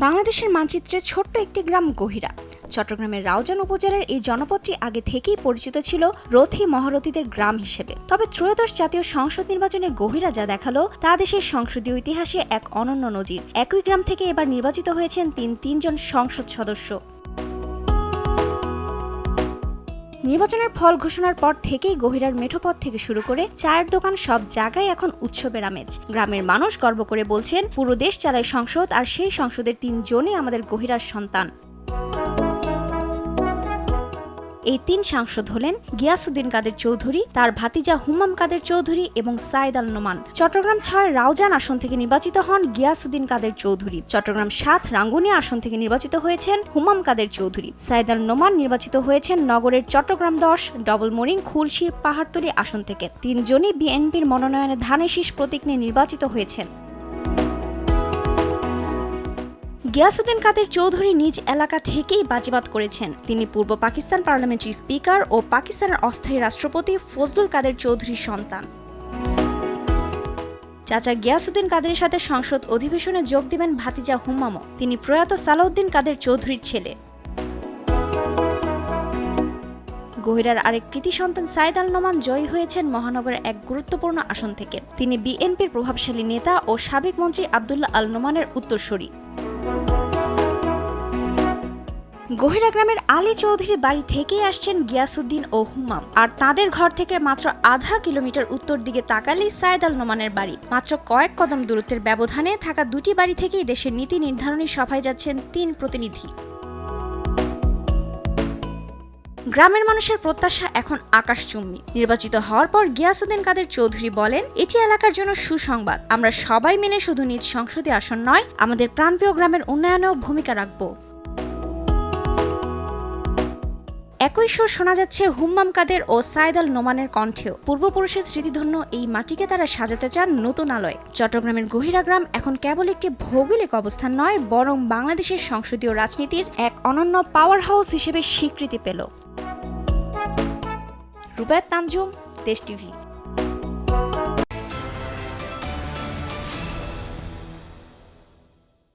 বাংলাদেশের মানচিত্রে ছোট্ট একটি গ্রাম গহিরা। চট্টগ্রামের রাউজান উপজেলার এই জনপদটি আগে থেকেই পরিচিত ছিল রথী মহারথীদের গ্রাম হিসেবে। তবে ত্রয়োদশ জাতীয় সংসদ নির্বাচনে গহিরা যা দেখালো তা দেশের সংসদীয় ইতিহাসে এক অনন্য নজির। একই গ্রাম থেকে এবার নির্বাচিত হয়েছেন তিনজন সংসদ সদস্য। নির্বাচনের ফল ঘোষণার পর থেকেই গহিরার মেঠোপথ থেকে শুরু করে চায়ের দোকান সব জায়গায় এখন উৎসবের আমেজ। গ্রামের মানুষ গর্ব করে বলছেন, পুরো দেশ চালায় সংসদ, আর সেই সংসদের 3 জনই আমাদের গহিরার সন্তান। এই 3 সাংসদ হলেন গিয়াসউদ্দিন কাদের চৌধুরী, তার ভাতিজা হুম্মাম কাদের চৌধুরী এবং সাইদ আল নোমান। চট্টগ্রাম 6 রাউজান আসন থেকে নির্বাচিত হন গিয়াসউদ্দিন কাদের চৌধুরী। চট্টগ্রাম 7 রাঙ্গুনিয়া আসন থেকে নির্বাচিত হয়েছেন হুম্মাম কাদের চৌধুরী। সাইদ আল নোমান নির্বাচিত হয়েছেন নগরের চট্টগ্রাম 10, ডবলমোরিং, খুলশী, পাহাড়তলী আসন থেকে। 3 জনই বিএনপির মনোনয়নে ধানের শীষ প্রতীক নিয়ে নির্বাচিত হয়েছেন। গিয়াসউদ্দিন কাদের চৌধুরী নিজ এলাকা থেকেই বাজিমাত করেছেন। তিনি পূর্ব পাকিস্তান পার্লামেন্টারি স্পিকার ও পাকিস্তানের অস্থায়ী রাষ্ট্রপতি ফজলুল কাদের চৌধুরীর সন্তান। চাচা গিয়াসউদ্দিন কাদের সাথে সংসদ অধিবেশনে যোগ দিবেন ভাতিজা হুম্মামও। তিনি প্রয়াত সালাউদ্দিন কাদের চৌধুরীর ছেলে। গহিরার আরেক কৃতি সন্তান সাইদ আল নোমান জয়ী হয়েছেন মহানগরের এক গুরুত্বপূর্ণ আসন থেকে। তিনি বিএনপির প্রভাবশালী নেতা ও সাবেক মন্ত্রী আব্দুল্লাহ আল নোমানের উত্তরসূরি। গহিরা গ্রামের আলী চৌধুরীর বাড়ি থেকেই আসছেন গিয়াসউদ্দিন ও হুম্মাম, আর তাদের ঘর থেকে মাত্র আধা কিলোমিটার উত্তর দিকে তাকালেই সাইদ আল নোমানের বাড়ি। মাত্র কয়েক কদম দূরত্বের ব্যবধানে থাকা 2টি বাড়ি থেকেই দেশের নীতি নির্ধারণী সভায় যাচ্ছেন 3 প্রতিনিধি। গ্রামের মানুষের প্রত্যাশা এখন আকাশচুম্বী। নির্বাচিত হওয়ার পর গিয়াসউদ্দিন কাদের চৌধুরী বলেন, এটি এলাকার জন্য সুসংবাদ। আমরা সবাই মিলে শুধু নিজ সংসদীয় আসন নয়, আমাদের প্রাণপ্রিয় গ্রামের উন্নয়নেও ভূমিকা রাখব। একই সুর শোনা যাচ্ছে হুম্মাম কাদের ও সাইদ আল নোমানের কণ্ঠেও। পূর্বপুরুষের স্মৃতিধন্য এই মাটিকে তারা সাজাতে চান নতুন আলোয়। চট্টগ্রামের গহিরা গ্রাম এখন কেবল একটি ভৌগোলিক অবস্থান নয়, বরং বাংলাদেশের সংসদীয় রাজনীতির এক অনন্য পাওয়ার হাউস হিসেবে স্বীকৃতি পেল। রুবায়েত তানজুম, দেশ টিভি।